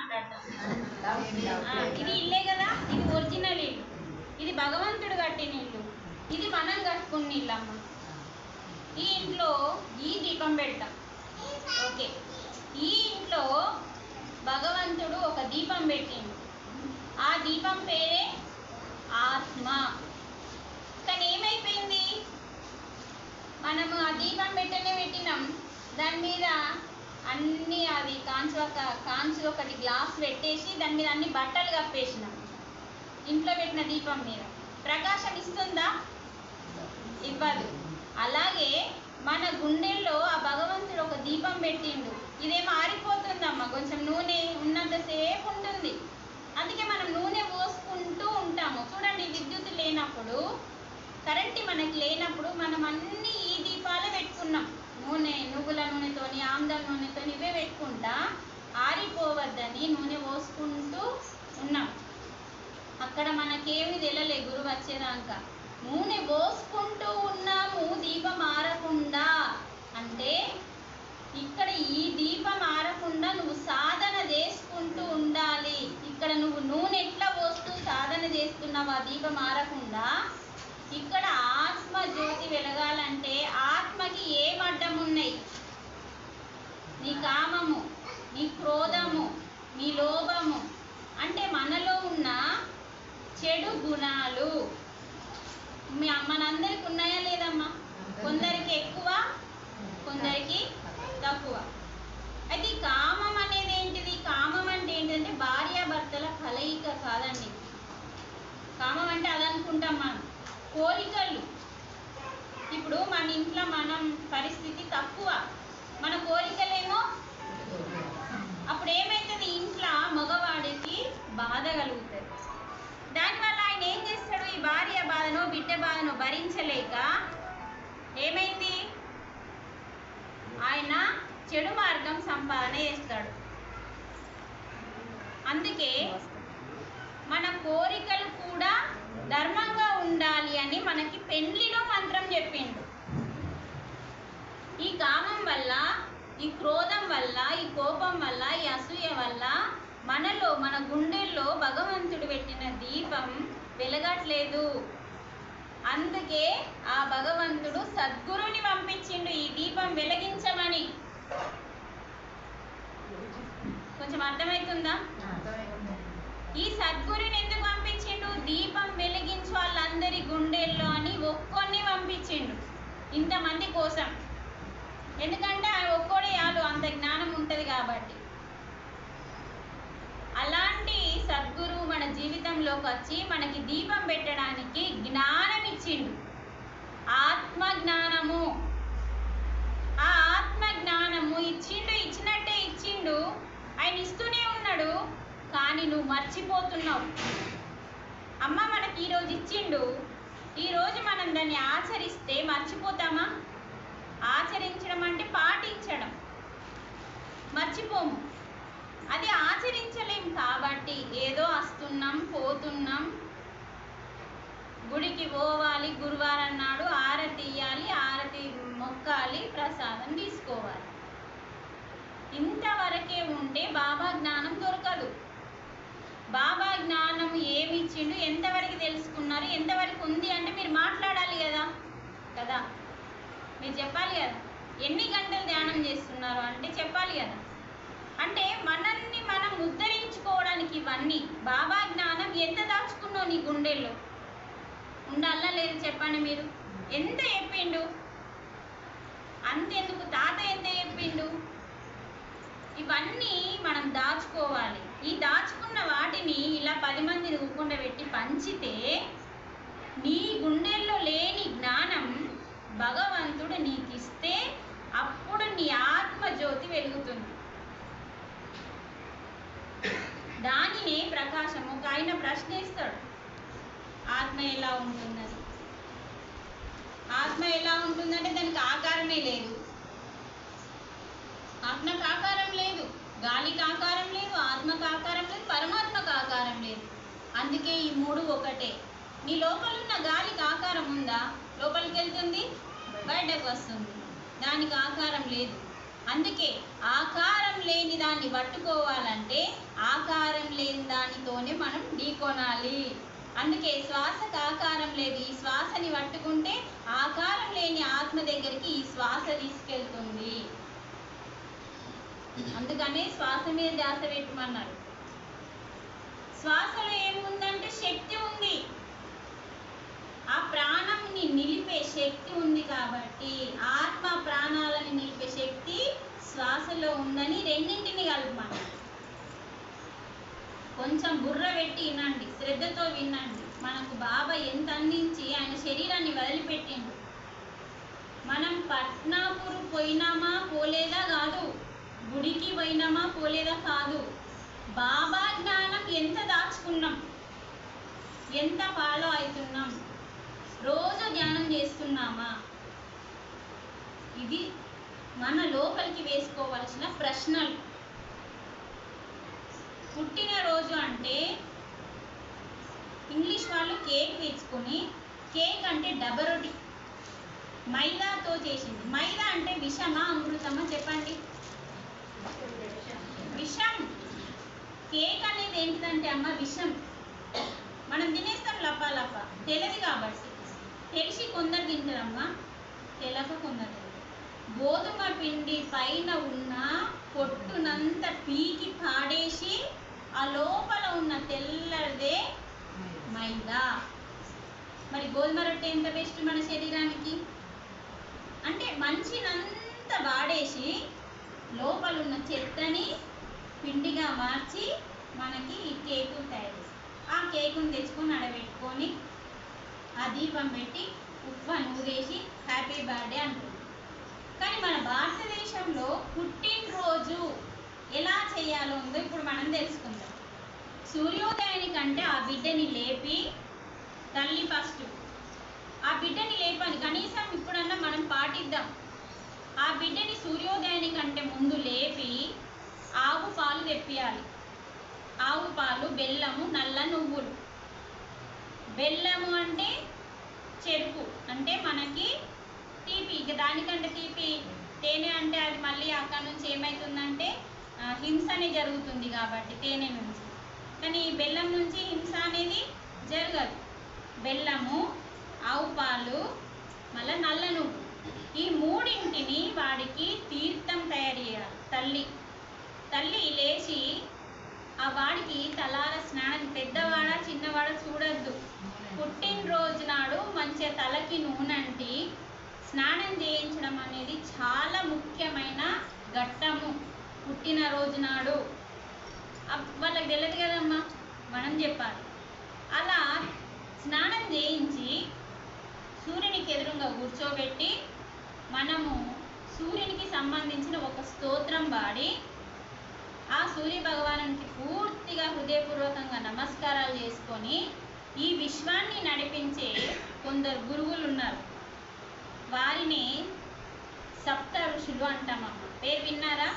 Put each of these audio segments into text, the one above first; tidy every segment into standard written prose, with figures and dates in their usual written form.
మాట్లాడతాం. ఇది ఇల్లే కదా, ఇది ఒరిజినల్ ఇల్లు, ఇది భగవంతుడు కట్టిన ఇల్లు, ఇది మనం కట్టుకున్న ఇల్లు అమ్మ. ఈ ఇంట్లో ఈ దీపం పెడతాం. ఓకే, ఈ ఇంట్లో భగవంతుడు ఒక దీపం పెట్టిండు. ఆ దీపం పేరే ఆత్మ. కానీ ఏమైపోయింది, మనము ఆ దీపం పెట్టినాం, దాని మీద అన్నీ అది కాంచు ఒకటి గ్లాస్ పెట్టేసి దాని మీద అన్ని బట్టలు కప్పేసినాం. ఇంట్లో పెట్టిన దీపం మీద ప్రకాశం ఇస్తుందా? ఇవ్వదు. అలాగే మన గుండెల్లో ఆ భగవంతుడు ఒక దీపం పెట్టిండు. ఇదేమో ఆరిపోతుందమ్మా, కొంచెం నూనె ఉన్నంతసేపు ఉంటుంది. అందుకే మనం నూనె పోసుకుంటూ ఉంటాము. చూడండి, విద్యుత్ లేనప్పుడు, కరెంట్ మనకి లేనప్పుడు మనం అన్ని ఈ దీపాలే పెట్టుకున్నాం. నూనె, నువ్వుల నూనెతోని, ఆమ్దల నూనెతోని ఇవే పెట్టుకుంటా ఆరిపోవద్దని నూనె పోసుకుంటూ ఉన్నాం. అక్కడ మనకేమి తెలలే గురువు వచ్చేదాకా. నూనె పోసుకుంటూ ఉన్నాము దీపం ఆరకుండా. అంటే ఇక్కడ ఈ దీపం ఆరకుండా నువ్వు సాధన చేసుకుంటూ ఉండాలి. ఇక్కడ నువ్వు నూనె ఎట్లా పోస్తూ సాధన చేస్తున్నావు ఆ దీపం ఆరకుండా, ఇక్కడ ఆత్మ జ్యోతి వెలగాలంటే ఆత్మకి ఏం అడ్డం ఉన్నాయి? నీ కామము, నీ క్రోధము, నీ లోభము, అంటే మనలో ఉన్న చెడు గుణాలు. మనందరికి ఉన్నాయా లేదమ్మా? కొందరికి ఎక్కువ, కొందరికి తక్కువ. అయితే ఈ కామం అనేది ఏంటిది? కామం అంటే ఏంటంటే భార్యాభర్తల కలయిక కాదండి. కామం అంటే అదనుకుంటాం మనం, కోరికలు. ఇప్పుడు మన ఇంట్లో మనం పరిస్థితి తక్కువ, మన కోరికలేమో, అప్పుడు ఏమవుతుంది, ఇంట్లో మగవాడికి బాధ కలుగుతుంది. దానివల్ల ఆయన ఏం చేస్తాడు, ఈ భార్య బాధను, బిడ్డ బాధను భరించలేక ఏమైంది, ఆయన చెడు మార్గం సంపాదన చేస్తాడు. అందుకే మన కోరికలు కూడా ధర్మంగా ఉండాలి అని మనకి పెండ్లిలో మంత్రం చెప్పిండు. ఈ కామం వల్ల, ఈ క్రోధం వల్ల, ఈ కోపం వల్ల, ఈ అసూయ వల్ల మనలో, మన గుండెల్లో భగవంతుడు పెట్టిన దీపం వెలగట్లేదు. అందుకే ఆ భగవంతుడు సద్గురుని పంపించిండు ఈ దీపం వెలిగించమని. కొంచెం అర్థమవుతుందా? ఈ సద్గురుని ఎందుకు పంపించిండు? దీపం వెలిగించు వాళ్ళందరి గుండెల్లో అని ఒక్కొన్ని పంపించిండు ఇంతమంది కోసం. ఎందుకంటే ఆయన ఒక్కోడే చాలు, అంత జ్ఞానం ఉంటుంది కాబట్టి. అలాంటి సద్గురువు మన జీవితంలోకి వచ్చి మనకి దీపం పెట్టడానికి జ్ఞానం ఇచ్చిండు, ఆత్మ జ్ఞానము. ఆ ఆత్మ జ్ఞానము ఇచ్చినట్టే ఇచ్చిండు, ఆయన ఇస్తూనే ఉన్నాడు. కానీ నువ్వు మర్చిపోతున్నావు. అమ్మ మనకి ఈరోజు ఇచ్చిండు, ఈరోజు మనం దాన్ని ఆచరిస్తే మర్చిపోతామా? ఆచరించడం అంటే పాటించడం, మర్చిపోము. అది ఆచరించలేం కాబట్టి ఏదో వస్తున్నాం, పోతున్నాం. గుడికి పోవాలి, గురువారం నాడు ఆరతి ఇయ్యాలి, ఆరతి మొక్కాలి, ప్రసాదం తీసుకోవాలి. ఇంతవరకే ఉంటే బాబా జ్ఞానం దొరకదు. బాబా జ్ఞానం ఏమి ఇచ్చిండు, ఎంతవరకు తెలుసుకున్నారు, ఎంతవరకు ఉంది అంటే మీరు మాట్లాడాలి కదా, మీరు చెప్పాలి కదా. ఎన్ని గంటలు ధ్యానం చేస్తున్నారు అంటే చెప్పాలి కదా. అంటే మనల్ని మనం ఉద్ధరించుకోవడానికి ఇవన్నీ బాబా జ్ఞానం ఎంత దాచుకున్నావు నీ గుండెల్లో? ఉండాలా లేదు చెప్పండి మీరు? ఎంత చెప్పిండు? అంతెందుకు, తాత ఎంత చెప్పిండు? ఇవన్నీ మనం దాచుకోవాలి. ఈ దాచుకున్న వాటిని ఇలా 10 మందిని ఊకుండబెట్టి పంచితే నీ గుండెల్లో లేని జ్ఞానం భగవంతుడు నీకు ఇస్తే అప్పుడు నీ ఆత్మజ్యోతి వెలుగుతుంది. దానినే ప్రకాశము. ఒక ఆయన ప్రశ్నిస్తాడు, ఆత్మ ఎలా ఉంటుందని. ఆత్మ ఎలా ఉంటుందంటే దానికి ఆకారమే లేదు. ఆత్మకు ఆకారం లేదు, గాలికి ఆకారం లేదు, ఆత్మకు ఆకారం లేదు, పరమాత్మకు ఆకారం లేదు. అందుకే ఈ మూడు ఒకటే. నీ లోపలున్న గాలికి ఆకారం ఉందా? లోపలికి వెళ్తుంది, బయటకు వస్తుంది. దానికి ఆకారం లేదు. అందుకే ఆకారం లేని దాన్ని పట్టుకోవాలంటే లేని దానితోనే మనం ఢీకొనాలి. అందుకే శ్వాసకు ఆకారం లేదు. ఈ శ్వాసని పట్టుకుంటే ఆకారం లేని ఆత్మ దగ్గరికి ఈ శ్వాస తీసుకెళ్తుంది. అందుకనే శ్వాస మీద ధ్యాస పెట్టమన్నారు. శ్వాసలో ఏముందంటే శక్తి ఉంది. ఆ ప్రాణంని నిలిపే శక్తి ఉంది. కాబట్టి ఆత్మ ప్రాణాలను నిలిపే శక్తి శ్వాసలో ఉందని రెండింటిని కలపమన్నారు. కొంచెం బుర్ర పెట్టి వినండి, శ్రద్ధతో వినండి. మనకు బాబా ఎంత అందించి ఆయన శరీరాన్ని వదిలిపెట్టిండు. మనం పట్నాపూర్ పోయినామా పోలేదా కాదు, గుడికి పోయినామా పోలేదా కాదు, బాబా జ్ఞానం ఎంత దాచుకున్నాం, ఎంత ఫాలో అవుతున్నాం, రోజు ధ్యానం చేస్తున్నామా, ఇది మన లోపలికి వేసుకోవాల్సిన ప్రశ్నలు. పుట్టినరోజు అంటే ఇంగ్లీష్ వాళ్ళు కేక్ తెచ్చుకొని, కేక్ అంటే డబరొటి మైదాతో చేసింది. మైదా అంటే విషమా అమృతమా చెప్పండి? విషం. కేక్ అనేది ఏంటిదంటే అమ్మ విషం. మనం తినేస్తాం లప్ప లప్ప, తెలియదు కాబట్టి. తెలిసి కొందరు తింటారమ్మా, తెలక కొందరు తింటారు. గోధుమ పిండి పైన ఉన్న పొట్టునంత పీకి పాడేసి ఆ లోపల ఉన్న తెల్లదే మైదా. మరి గోధుమ రొట్టె ఎంత బెస్ట్ మన శరీరానికి అంటే మంచినంత వాడేసి లోపల ఉన్న చెత్తని పిండిగా మార్చి మనకి ఈ కేకు తయారు చేస్తాం. ఆ కేకుని తెచ్చుకొని అడబెట్టుకొని ఆ దీపం పెట్టి ఉప్పు నూరేసి హ్యాపీ బర్త్డే అంటుంది. కానీ మన భారతదేశంలో పుట్టినరోజు ఎలా చేయాలో ఉందో ఇప్పుడు మనం తెలుసుకుందాం. సూర్యోదయానికంటే ఆ బిడ్డని లేపి, తల్లి ఫస్ట్ ఆ బిడ్డని లేపని కనీసం ఇప్పుడన్నా మనం పాటిద్దాం. ఆ బిడ్డని సూర్యోదయానికంటే ముందు లేపి ఆవు పాలు తెప్పియాలి. ఆవు పాలు, బెల్లము, నల్ల నువ్వులు. బెల్లము అంటే చెరుకు, అంటే మనకి తీపి. ఇక దానికంటే తీపి తేనె అంటే అది మళ్ళీ అక్కడ నుంచి ఏమవుతుందంటే హింసనే జరుగుతుంది కాబట్టి తేనె నుంచి. కానీ బెల్లం నుంచి హింస అనేది జరగదు. బెల్లము, ఆవు పాలు, మళ్ళీ నల్ల నువ్వు, ఈ మూడింటిని వాడికి తీర్థం తయారు చేయాలి. తల్లి లేచి ఆ వాడికి తలార స్నానం, పెద్దవాడ చిన్నవాడ చూడద్దు, పుట్టినరోజు నాడు మంచిగా తలకి నూనెంటి స్నానం చేయించడం అనేది చాలా ముఖ్యమైన ఘట్టము. పుట్టినరోజు నాడు వాళ్ళకి తెలియదు కదమ్మా, మనం చెప్పాలి. అలా స్నానం చేయించి సూర్యునికి ఎదురుగా కూర్చోబెట్టి మనము సూర్యునికి సంబంధించిన ఒక స్తోత్రం పాడి ఆ సూర్య భగవానునికి పూర్తిగా హృదయపూర్వకంగా నమస్కారాలు చేసుకొని, ఈ విశ్వాన్ని నడిపించే కొందరు గురువులు ఉన్నారు, వారిని సప్త ఋషులు అంటామమ్మ. పేరు విన్నారా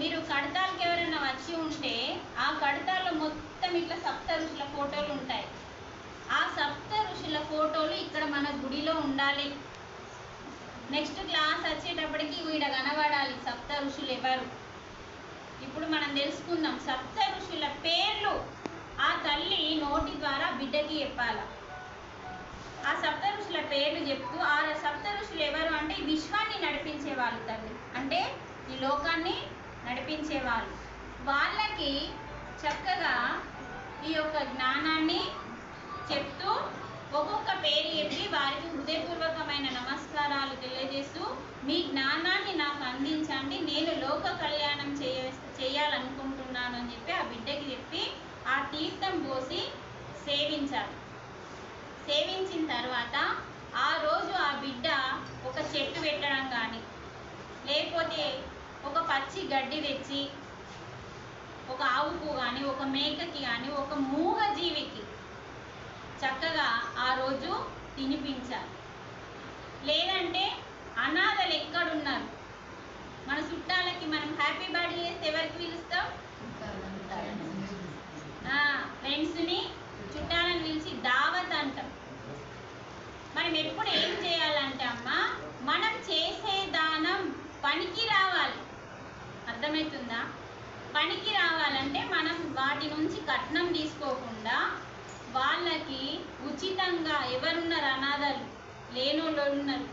మీరు? కడతాలకి ఎవరైనా వచ్చి ఉంటే ఆ కడతాల్లో మొత్తం ఇట్లా సప్త ఋషుల ఫోటోలు ఉంటాయి. ఆ సప్త ఋషుల ఫోటోలు ఇక్కడ మన గుడిలో ఉండాలి. నెక్స్ట్ క్లాస్ వచ్చేటప్పటికి వీడ కనబడాలి సప్త ఋషులు ఎవరు. ఇప్పుడు మనం తెలుసుకుందాం. సప్త ఋషుల పేర్లు ఆ తల్లి నోటి ద్వారా బిడ్డకి చెప్పాలి. ఆ సప్త ఋషుల పేర్లు చెప్తూ, ఆ సప్త ఋషులు ఎవరు అంటే ఈ విశ్వాన్ని నడిపించేవాళ్ళు తల్లి, అంటే ఈ లోకాన్ని నడిపించేవాళ్ళు. వాళ్ళకి చక్కగా ఈ యొక్క జ్ఞానాన్ని చెప్తూ ఒక్కొక్క పేరు చెప్పి వారికి హృదయపూర్వకమైన నమస్కారాలు తెలియజేస్తూ, మీ జ్ఞానాన్ని నాకు అందించండి, నేను లోక కళ్యాణం చేయాలనుకుంటున్నాను అని చెప్పి ఆ బిడ్డకి చెప్పి ఆ తీర్థం పోసి సేవించాలి. సేవించిన తర్వాత ఆ రోజు ఆ బిడ్డ ఒక చెట్టు పెట్టడం కానీ, లేకపోతే ఒక పచ్చి గడ్డి తెచ్చి ఒక ఆవుకు కానీ, ఒక మేకకి కానీ, ఒక మూగ జీవికి చక్కగా ఆ రోజు తినిపించాలి. లేదంటే అనాథలు ఎక్కడున్నారు, మన చుట్టాలకి మనం హ్యాపీ బర్త్డే చేస్తే ఎవరికి పిలుస్తాం? ఫ్రెండ్స్ని, చుట్టాలను పిలిచి దావత్ అంటాం. మనం ఎప్పుడు ఏం చేయాలంటే అమ్మ, మనం చేసే దానం పనికి రావాలి. అర్థమవుతుందా? పనికి రావాలంటే మనం వాటి నుంచి వాళ్ళకి ఉచితంగా ఎవరున్నారు అనాథలు లేనోళ్ళు ఉన్నారు.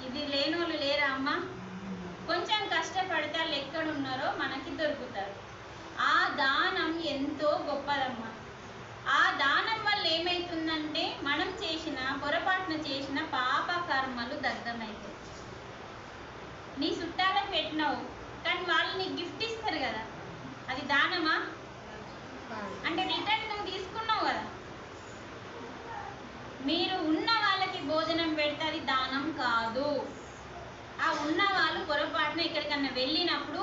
ఇది లేనోళ్ళు లేరా అమ్మ? కొంచెం కష్టపడితే వాళ్ళు ఎక్కడున్నారో మనకి దొరుకుతారు. ఆ దానం ఎంతో గొప్పదమ్మా. ఆ దానం వల్ల ఏమవుతుందంటే మనం చేసిన పొరపాటున చేసిన పాప కర్మలు దగ్ధమవుతాయి. నీ చుట్టాలకు పెట్టినావు కానీ వాళ్ళు నీకు గిఫ్ట్ ఇస్తారు కదా, అది దానమా? అంటే రిటర్న్ నువ్వు తీసుకున్నావు కదా. మీరు ఉన్న వాళ్ళకి భోజనం పెడితే అది దానం కాదు. ఆ ఉన్న వాళ్ళు పొరపాటున ఎక్కడికన్నా వెళ్ళినప్పుడు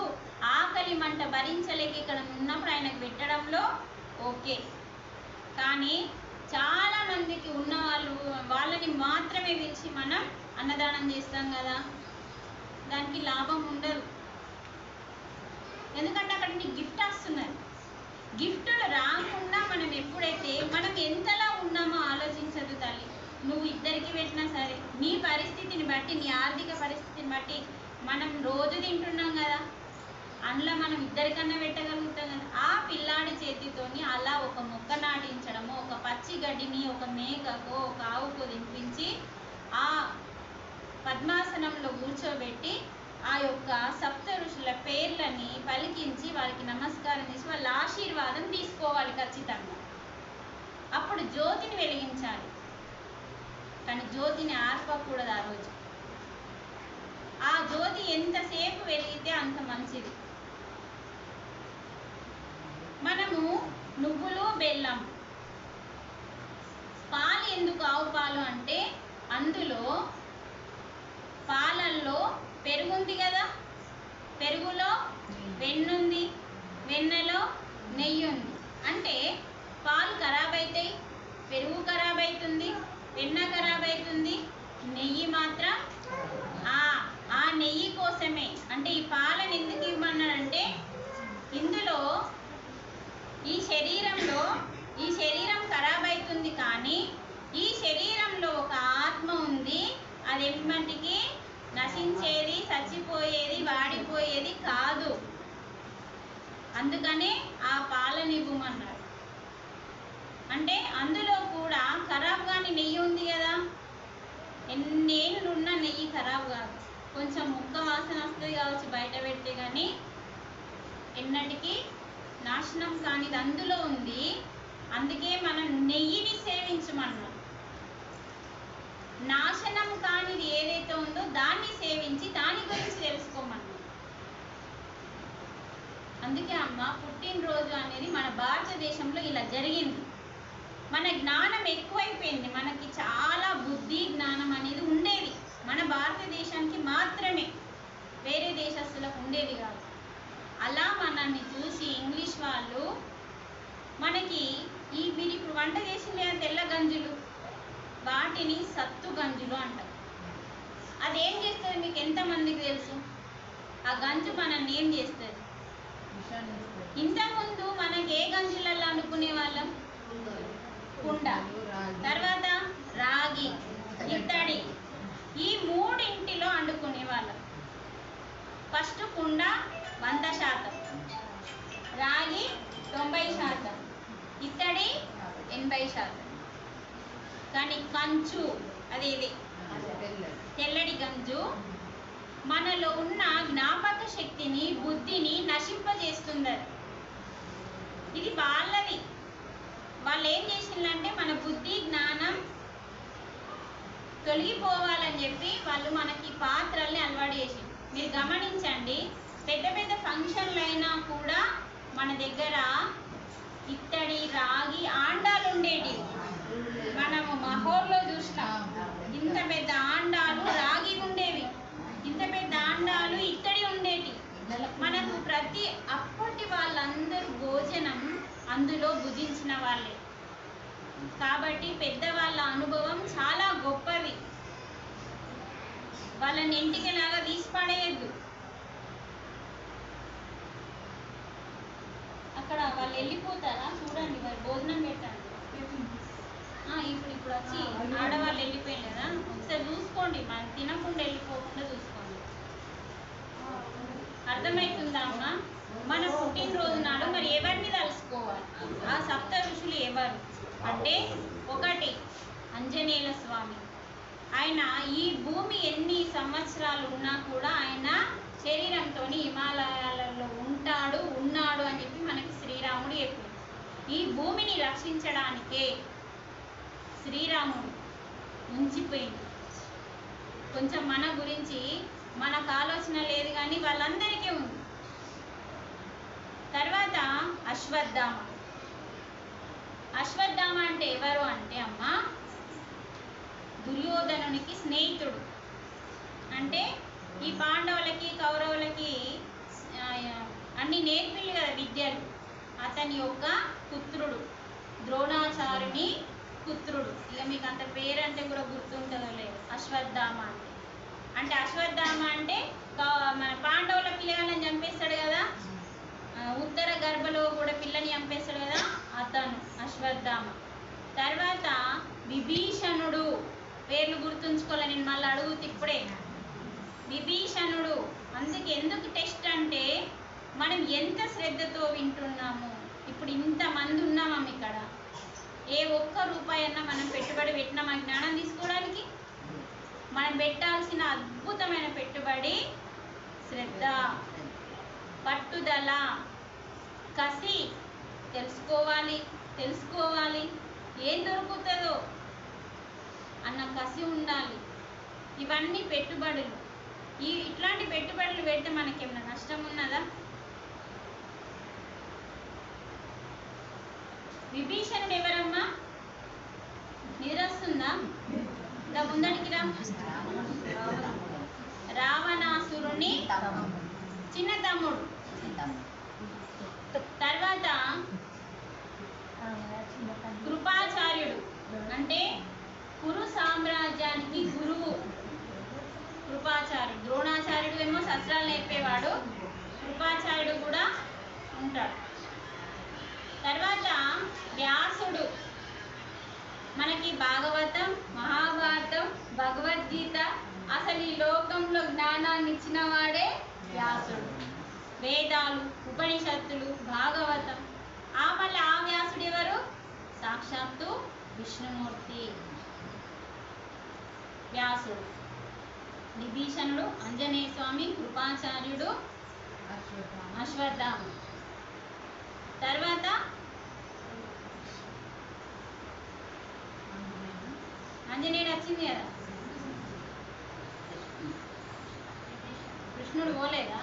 ఆకలి మంట భరించలేక ఇక్కడ ఉన్నప్పుడు ఆయనకు పెట్టడంలో ఓకే. కానీ చాలా మందికి ఉన్న వాళ్ళని మాత్రమే పిలిచి మనం అన్నదానం చేస్తాం కదా, దానికి లాభం ఉండదు. ఎందుకంటే అక్కడ నీకు గిఫ్ట్ వస్తున్నది. గిఫ్టులు రాకుండా మనం ఎప్పుడైతే మనం ఎంతలా ఉన్నామో ఆలోచించదు తల్లి. నువ్వు ఇద్దరికి పెట్టినా సరే నీ పరిస్థితిని బట్టి, నీ ఆర్థిక పరిస్థితిని బట్టి మనం రోజు తింటున్నాం కదా, అందులో మనం ఇద్దరికన్నా పెట్టగలుగుతాం కదా. ఆ పిల్లాడి చేతితోని అలా ఒక మొక్క నాటించడము, ఒక పచ్చి గడ్డిని ఒక మేకకో ఒక ఆవుకో తినిపించి ఆ పద్మాసనంలో కూర్చోబెట్టి ఆ యొక్క సప్త ఋషుల పేర్లని పలికించి వారికి నమస్కారం చేసి వాళ్ళ ఆశీర్వాదం తీసుకోవాలి ఖచ్చితంగా. అప్పుడు జ్యోతిని వెలిగించాలి. కానీ జ్యోతిని ఆర్పకూడదు ఆ రోజు. ఆ జ్యోతి ఎంతసేపు వెలిగితే అంత మంచిది. మనము నువ్వులు బెల్లం, పాలు ఎందుకు ఆవు పాలు అంటే అందులో పాలల్లో పెరుగుంది కదా, పెరుగులో వెన్నుంది, వెన్నెలో నెయ్యి ఉంది. అంటే పాలు ఖరాబ్ అవుతాయి, పెరుగు ఖరాబ్ అవుతుంది, వెన్న ఖరాబ్ అవుతుంది, నెయ్యి మాత్రం ఆ నెయ్యి కోసమే. అంటే ఈ పాలను ఎందుకు ఇవ్వమన్నారంటే ఇందులో ఈ శరీరం ఖరాబ్ అవుతుంది కానీ ఈ శరీరంలో ఒక ఆత్మ ఉంది. అది ఎప్పటికీ నశించేది, చచ్చిపోయేది, వాడిపోయేది కాదు. అందుకనే ఆ పాలనివ్వమన్నారు. అంటే అందులో కూడా ఖరాబ్ కాని నెయ్యి ఉంది కదా, ఎన్నేళ్ళు ఉన్న నెయ్యి ఖరాబ్ కాదు. కొంచెం ముక్క వాసన వస్తుంది కావచ్చు బయట పెడితే, కానీ ఎన్నటికీ నాశనం కానిది అందులో ఉంది. అందుకే మనం నెయ్యిని సేవించమన్నాం. నాశనం కానిది ఏదైతే ఉందో దాన్ని సేవించి దాని గురించి తెలుసుకోమన్నాం. అందుకే అమ్మ పుట్టినరోజు అనేది మన భారతదేశంలో ఇలా జరిగింది. మన జ్ఞానం ఎక్కువైపోయింది. మనకి చాలా బుద్ధి జ్ఞానం అనేది ఉండేది మన భారతదేశానికి మాత్రమే, వేరే దేశస్తులకు ఉండేది కాదు. అలా మనల్ని చూసి ఇంగ్లీష్ వాళ్ళు మనకి మీరు ఇప్పుడు వంట చేసిన తెల్ల గంజులు, వాటిని సత్తు గంజులు అంటారు. అదేం చేస్తుంది మీకు ఎంతమందికి తెలుసు? ఆ గంజు మనల్ని ఏం చేస్తుంది? ఇంతకుముందు మనకి ఏ గంజులలో అనుకునే వాళ్ళం? కుండ, తర్వాత రాగి, ఇత్తడి, ఈ మూడింటిలో వండుకునే వాళ్ళం. ఫస్ట్ కుండ 100%, రాగి 90%, ఇత్తడి 80%. కానీ కంచు అదేది తెల్లడి గంజు మనలో ఉన్న జ్ఞాపక శక్తిని, బుద్ధిని నశింపజేస్తుంది. ఇది వాళ్ళది. వాళ్ళు ఏం చేసిందంటే మన బుద్ధి జ్ఞానం తొలగిపోవాలని చెప్పి వాళ్ళు మనకి పాత్రల్ని అలవాటు చేసి. మీరు గమనించండి, పెద్ద పెద్ద ఫంక్షన్లు అయినా కూడా మన దగ్గర ఇత్తడి, రాగి ఆండాలు ఉండేటివి. మనము మహోర్లో చూసినాం, ఇంత పెద్ద ఆండాలు రాగి ఉండేవి, ఇంత పెద్ద ఆండాలు ఇత్తడి ఉండేటి. మనకు అప్పటి వాళ్ళందరూ భోజనం అందులో భుజించిన వాళ్ళే కాబట్టి పెద్దవాళ్ళ అనుభవం చాలా గొప్పది. వాళ్ళని ఇంటికిలాగా తీసి పడేయద్దు. అక్కడ వాళ్ళు వెళ్ళిపోతారా చూడండి, మరి భోజనం పెట్టండి. ఇప్పుడు వచ్చి ఆడవాళ్ళు వెళ్ళిపోయారు కదా, ఒకసారి చూసుకోండి, మనం తినకుండా వెళ్ళిపోకుండా చూసుకోండి. అర్థమవుతుందా అమ్మా? మన పుట్టినరోజు నాడు మరి ఎవరిని తలుసుకోవాలి? ఆ సప్త ఋషులు ఎవరు? అంటే ఒకటి ఆంజనేయ స్వామి. ఆయన ఈ భూమి ఎన్ని సంవత్సరాలు ఉన్నా కూడా ఆయన శరీరంతో హిమాలయాలలో ఉన్నాడు అని చెప్పి మనకి శ్రీరాముడు చెప్పింది. ఈ భూమిని రక్షించడానికే శ్రీరాముడు ఉంచిపోయింది. కొంచెం మన గురించి మనకు ఆలోచన లేదు కానీ వాళ్ళందరికీ ఉంది. తర్వాత అశ్వత్థామ. అశ్వత్థామ అంటే ఎవరు అంటే అమ్మ, దుర్యోధనునికి స్నేహితుడు. అంటే ఈ పాండవులకి కౌరవులకి అన్ని నేర్పిల్లు కదా విద్యలు. అతని యొక్క పుత్రుడు, ద్రోణాచార్యుని పుత్రుడు. ఇక మీకు అంత పేరంటే కూడా గుర్తుంటుందో లేదు. అశ్వత్థామ అంటే అశ్వత్థామ అంటే మన పాండవుల పిల్లగాళ్ళని చంపేస్తాడు కదా, ఉత్తర గర్భలో కూడా పిల్లని చంపేస్తాడు కదా, అతను అశ్వత్థామ. తర్వాత విభీషణుడు, పేర్లు గుర్తుంచుకోవాలి, నేను మళ్ళీ అడుగుతూ ఇప్పుడే. విభీషణుడు అందుకే ఎందుకు టెస్ట్ అంటే మనం ఎంత శ్రద్ధతో వింటున్నాము. ఇప్పుడు ఇంతమంది ఉన్నాము ఇక్కడ, ఏ ఒక్క రూపాయి అన్నా మనం పెట్టుబడి పెట్టినామా జ్ఞానం తీసుకోవడానికి? మనం పెట్టాల్సిన అద్భుతమైన పెట్టుబడి శ్రద్ధ, పట్టుదల, కసి. తెలుసుకోవాలి ఏం దొరుకుతుందో అన్న కసి ఉండాలి. ఇవన్నీ పెట్టుబడులు. ఇట్లాంటి పెట్టుబడులు పెడితే మనకేమైనా నష్టం ఉన్నదా? విభీషణుడు ఎవరమ్మా? నిద్రొస్తుందా? ఇలా ముందడికి రా. రావణాసురుని చిన్న తమ్ముడు. తర్వాత కృపాచార్యుడు అంటే కురు సామ్రాజ్యానికి గురువు కృపాచార్యుడు. ద్రోణాచార్యుడు ఏమో శస్త్రాలు నేర్పేవాడు, కృపాచార్యుడు కూడా ఉంటాడు. తర్వాత వ్యాసుడు మనకి భాగవతం, మహాభారతం, భగవద్గీత, అసలు ఈ లోకంలో జ్ఞానాన్ని ఇచ్చిన వాడే వ్యాసుడు. వేదాలు, ఉపనిషత్తులు, భాగవతం. మళ్ళీ ఆ వ్యాసుడు ఎవరు? సాక్షాత్తు విష్ణుమూర్తి. వ్యాసుడు, విభీషణుడు, ఆంజనేయ స్వామి, కృపాచార్యుడు, అశ్వత్థామ. తర్వాత ఆంజనేయుడు వచ్చింది కదా, కృష్ణుడు పోలేదా?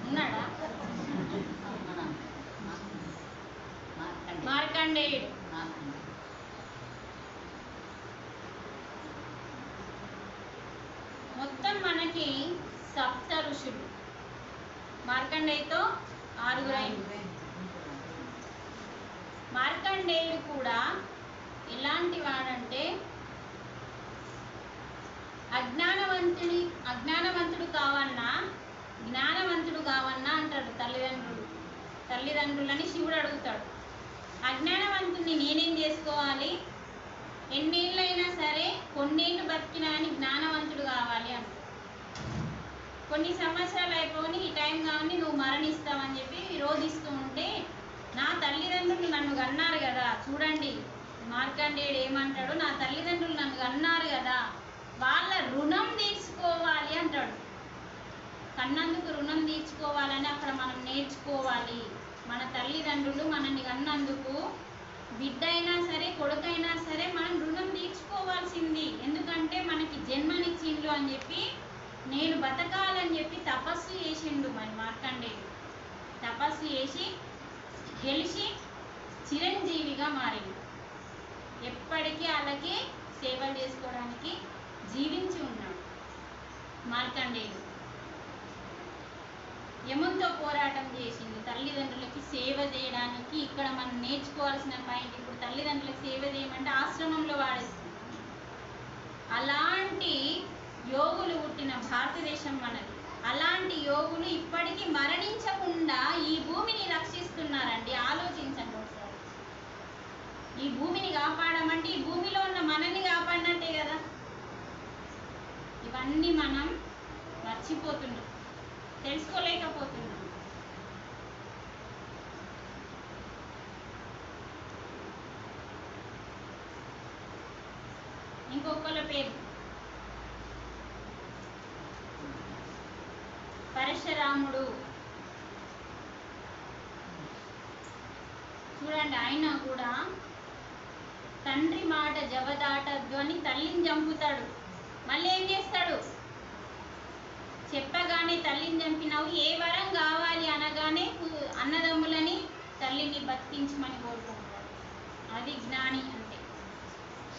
ఉన్నాడా? మార్కండేయుడు. మొత్తం మనకి సప్త ఋషులు. మార్కండేయుతో 6 మార్కండేయుడు కూడా ఎలాంటి వాడంటే అజ్ఞానవంతుడు కావన్నా జ్ఞానవంతుడు కావన్నా అంటాడు తల్లిదండ్రులని శివుడు అడుగుతాడు. అజ్ఞానవంతుడిని నేనేం చేసుకోవాలి? ఎన్నేళ్ళైనా సరే, కొన్నేళ్ళు బతికినా అని జ్ఞానవంతుడు కావాలి అంట. కొన్ని సంవత్సరాలు అయిపోయి ఈ టైం కావని నువ్వు మరణిస్తావని చెప్పి రోధిస్తూ ఉంటే, నా తల్లిదండ్రులు నన్ను కన్నారు కదా, చూడండి మార్కండేయుడు ఏమంటాడు, నా తల్లిదండ్రులు నన్ను కన్నారు కదా, వాళ్ళ రుణం తీర్చుకోవాలి అంటాడు. కన్నందుకు రుణం తీర్చుకోవాలని అక్కడ మనం నేర్చుకోవాలి. మన తల్లిదండ్రులు మనల్ని కన్నందుకు బిడ్డ అయినా సరే, కొడుకైనా సరే మనం రుణం తీర్చుకోవాల్సింది. ఎందుకంటే మనకి జన్మనిచ్చిండు అని చెప్పి, నేను బతకాలని చెప్పి తపస్సు చేసిండు. మరి మార్కండేయుడు తపస్సు చేసి గెలిచి చిరంజీవిగా మారిండు. ఎప్పటికీ వాళ్ళకి సేవలు చేసుకోవడానికి జీవించి ఉన్నాడు మార్కండేయుడు. యమునితో పోరాటం చేసిండు తల్లిదండ్రులకి సేవ చేయడానికి. ఇక్కడ మనం నేర్చుకోవాల్సిన పాయింట్, ఇప్పుడు తల్లిదండ్రులకు సేవ చేయమంటే ఆశ్రమంలో వాడేస్తుంది. అలాంటి యోగులు పుట్టిన భారతదేశం మనది. అలాంటి యోగులు ఇప్పటికీ మరణించకుండా ఈ భూమిని రక్షిస్తున్నారండి. ఆలోచించండి ఒకసారి. ఈ భూమిని కాపాడమంటే ఈ భూమిలో ఉన్న మనల్ని కాపాడినట్టే కదా. ఇవన్నీ మనం మర్చిపోతున్నాం, తెలుసుకోలేకపోతున్నాం. ఇంకొకళ్ళ పేరు పరశురాముడు. చూడండి, ఆయన కూడా తండ్రి మాట జవదాటద్దు అని తల్లిని చంపుతాడు. మళ్ళీ ఏం చేస్తాడు? చెప్పగానే తల్లిని చంపినావు, ఏ వరం కావాలి అనగానే అన్నదమ్ములని తల్లిని బతికించమని కోరుకుంటాడు. అది జ్ఞాని అంటే.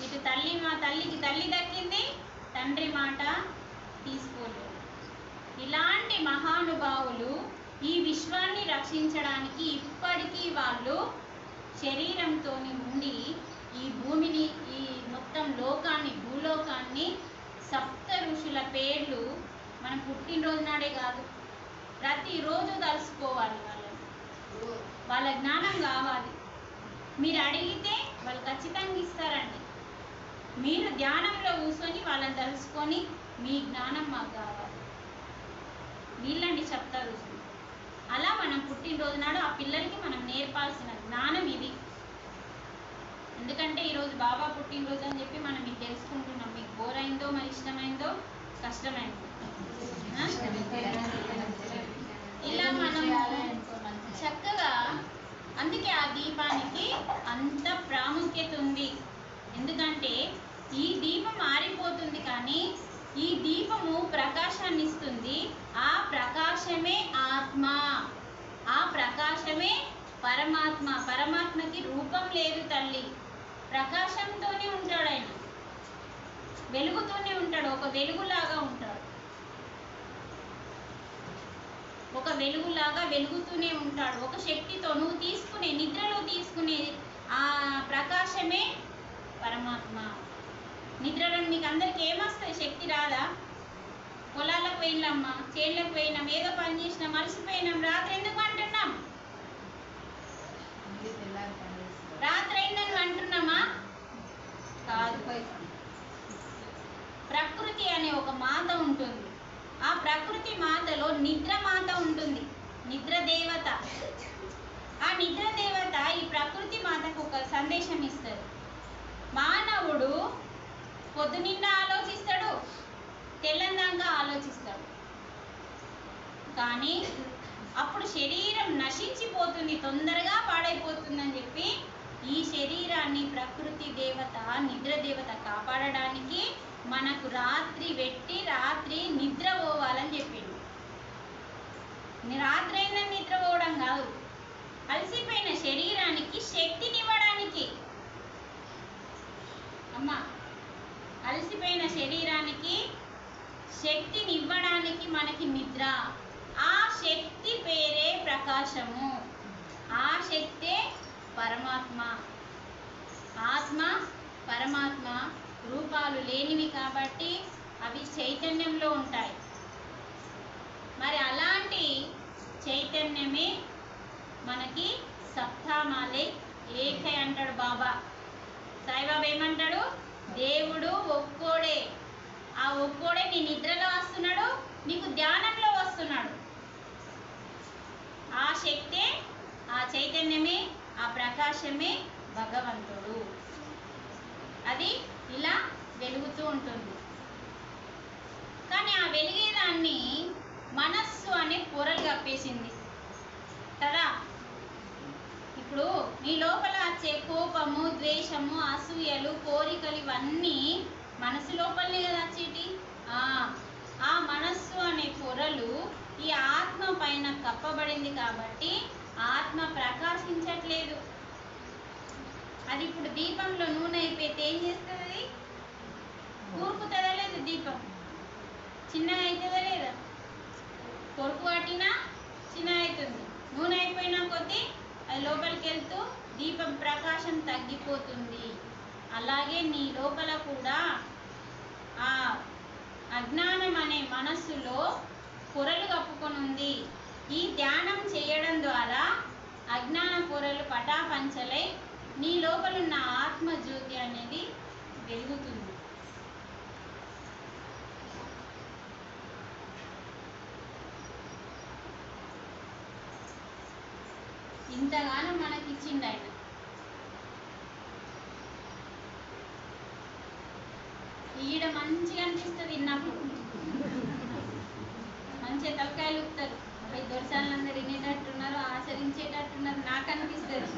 ఇటు తల్లికి తల్లి దక్కింది, తండ్రి మాట తీసుకోలేదు. ఇలాంటి మహానుభావులు ఈ విశ్వాన్ని రక్షించడానికి ఇప్పటికీ వాళ్ళు శరీరంతో ఉండి ఈ భూమిని, ఈ మొత్తం లోకాన్ని, భూలోకాన్ని, సప్త ఋషుల పేర్లు మనం పుట్టినరోజు నాడే కాదు, ప్రతిరోజు తలుసుకోవాలి. వాళ్ళ జ్ఞానం కావాలి. మీరు అడిగితే వాళ్ళు ఖచ్చితంగా ఇస్తారండి. మీరు ధ్యానంలో కూర్చొని వాళ్ళని తలుసుకొని మీ జ్ఞానం మాకు కావాలి. వీళ్ళండి సప్త ఋషులు. అలా మనం పుట్టినరోజు నాడు ఆ పిల్లలకి మనం నేర్పాల్సిన జ్ఞానం ఇది. ఎందుకంటే ఈరోజు బాబా పుట్టినరోజు అని చెప్పి మనం ఇది తెలుసుకుంటున్నాం. మీకు బోర్ అయిందో, మరి ఇష్టమైందో, కష్టమైందో, ఇలా మనం చక్కగా, అందుకే ఆ దీపానికి అంత ప్రాముఖ్యత ఉంది. ఎందుకంటే ఈ దీపం ఆరిపోతుంది, కానీ ఈ దీపము ప్రకాశాన్ని ఇస్తుంది. ఆ ప్రకాశమే ఆత్మ, ఆ ప్రకాశమే పరమాత్మ. పరమాత్మకి రూపం లేదు తల్లి, ప్రకాశంతోనే ఉంటాడు. ఆయన వెలుగుతూనే ఉంటాడు, ఒక వెలుగులాగా ఉంటాడు. ఒక వెలుగులాగా వెలుగుతూనే ఉంటాడు. ఒక శక్తితో నువ్వు తీసుకునే, నిద్రలో తీసుకునే ఆ ప్రకాశమే పరమాత్మ. నిద్రలో మీకు అందరికి ఏమొస్తుంది? శక్తి రాదా? పొలాలకు పోయినామ్మా, చేళ్ళకు పోయినాం, ఏదో పని చేసినాం, మలిసిపోయినాం, రాత్రి ఎందుకు అంటున్నాం? రాత్రి అయిందని అంటున్నామా? కాదు. ప్రకృతి అనే ఒక మాత ఉంటుంది. ఆ ప్రకృతి మాతలో నిద్ర మాత ఉంటుంది, నిద్ర దేవత. ఆ నిద్ర దేవత ఈ ప్రకృతి మాతకు ఒక సందేశం ఇస్తుంది. మానవుడు పొద్దునిండా ఆలోచిస్తాడు, తెల్లందాకా ఆలోచిస్తాడు, కానీ అప్పుడు శరీరం నశించిపోతుంది, తొందరగా పాడైపోతుందని చెప్పి ఈ శరీరాన్ని ప్రకృతి దేవత, నిద్ర దేవత కాపాడడానికి మనకు రాత్రి పెట్టి రాత్రి నిద్ర పోవాలని చెప్పిండు. రాత్రి అయిందని నిద్ర పోవడం కాదు, అలసిపోయిన శరీరానికి శక్తినివ్వడానికి. అమ్మా, అలసిపోయిన శరీరానికి శక్తినివ్వడానికి మనకి నిద్ర. ఆ శక్తి పేరే ప్రకాశము, ఆ శక్తే పరమాత్మ. ఆత్మ పరమాత్మ రూపాలు లేనివి కాబట్టి అవి చైతన్యంలో ఉంటాయి. మరి అలాంటి చైతన్యమే మనకి సప్తామాలే ఏకై అంటాడు బాబా. సాయిబాబా ఏమంటాడు? దేవుడు ఒక్కోడే. ఆ ఒక్కోడే నీ నిద్రలో వస్తున్నాడు, నీకు ధ్యానంలో వస్తున్నాడు. ఆ శక్తే, ఆ చైతన్యమే, ఆ ప్రకాశమే భగవంతుడు. అది ఇలా వెలుగుతూ ఉంటుంది. కానీ ఆ వెలిగేదాన్ని మనస్సు అనే పొరలు కప్పేసింది కదా. ఇప్పుడు నీ లోపల వచ్చే కోపము, ద్వేషము, అసూయలు, కోరికలు ఇవన్నీ మనసు లోపలనే కదా వచ్చేటి. ఆ మనస్సు అనే పొరలు ఈ ఆత్మ పైన కప్పబడింది కాబట్టి ఆత్మ ప్రకాశించట్లేదు. అది ఇప్పుడు దీపంలో నూనె అయిపోతే ఏం చేస్తుంది? కూరుకుతుందా లేదు? దీపం చిన్నగా అవుతుందా లేదా? కొరుకు పట్టినా చిన్నగా అవుతుంది. నూనె అయిపోయినా కొద్దీ అది లోపలికి వెళ్తూ దీపం ప్రకాశం తగ్గిపోతుంది. అలాగే నీ లోపల కూడా ఆ అజ్ఞానం అనే మనస్సులో పొరలు కప్పుకొని ఉంది. ఈ ధ్యానం చేయడం ద్వారా అజ్ఞాన పొరలు పటాపంచలై నీ లోపలున్న ఆత్మజ్యోతి అనేది వెలుగుతుంది. ఇంతగానో మనకిచ్చిండు ఆయన. మంచిగా అనిపిస్తుంది విన్నప్పుడు. మంచిగా తలకాయలు ఊపుతారు. అవి దొరసాలందరూ వినేటట్టున్నారు, ఆచరించేటట్టున్నారు నాకు అనిపిస్తుంది.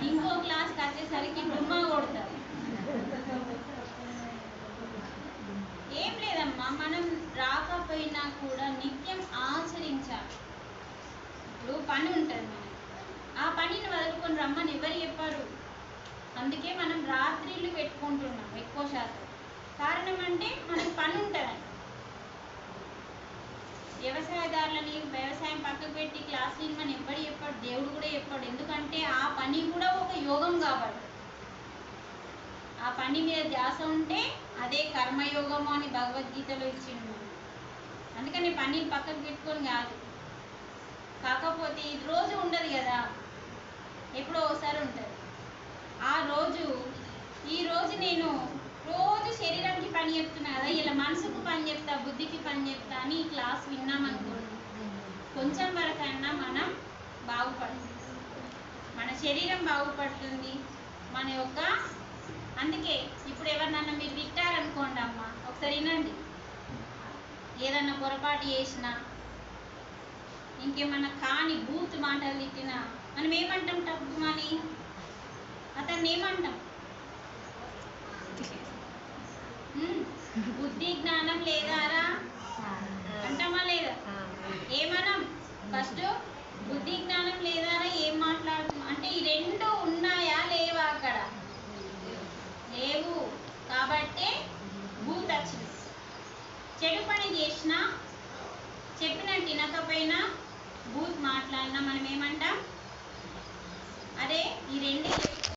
ఇంకో క్లాస్కి వచ్చేసరికి డుమ్మా కొడతారు. ఏం లేదమ్మా, మనం రాకపోయినా కూడా నిత్యం ఆచరించాలి. ఇప్పుడు పని ఉంటుంది మనకి, ఆ పనిని వదులుకొని రమ్మని ఎవరు చెప్పారు? అందుకే మనం రాత్రిళ్ళు పెట్టుకుంటున్నాం ఎక్కువ శాతం. కారణం అంటే మనకి పని ఉంటుంది. వ్యవసాయదారులని వ్యవసాయం పక్కకు పెట్టి క్లాస్ వినమని ఎవ్వడు చెప్పాడు, దేవుడు కూడా చెప్పాడు. ఎందుకంటే ఆ పని కూడా ఒక యోగం కాబట్టి. ఆ పని మీద ధ్యాస ఉంటే అదే కర్మయోగము అని భగవద్గీతలో ఇచ్చిండు. అందుకని పనిని పక్కకు పెట్టుకొని కాదు. కాకపోతే ఇది రోజు ఉండదు కదా, ఎప్పుడో ఒకసారి ఉంటుంది. ఆ రోజు ఈరోజు నేను రోజు శరీరానికి పని చెప్తున్నా కదా, ఇలా మనసుకు పని చెప్తా, బుద్ధికి పని చెప్తా అని ఈ క్లాస్ విన్నామనుకోండి, కొంచెం వరకైనా మనం బాగుపడుతుంది, మన శరీరం బాగుపడుతుంది, మన యొక్క. అందుకే ఇప్పుడు ఎవరినన్నా మీరు తిట్టారనుకోండి అమ్మ, ఒకసారి వినండి. ఏదన్నా పొరపాటు చేసినా, ఇంకేమన్నా కాని బూత్ మాటలు తిట్టినా మనం ఏమంటాం? తప్పుమని అతన్ని ఏమంటాం? బుద్ధి జ్ఞానం లేదారా అంటామా లేదా? ఏమనం? ఫస్ట్ బుద్ధి జ్ఞానం లేదారా, ఏం మాట్లాడుతున్నాం అంటే ఈ రెండు ఉన్నాయా లేవా? అక్కడ లేవు. కాబట్టే బూత్ వచ్చింది. చెడు పని చేసినా, చెప్పినట్టు వినకపోయినా, బూత్ మాట్లాడినా మనం ఏమంటాం? అరే ఈ రెండే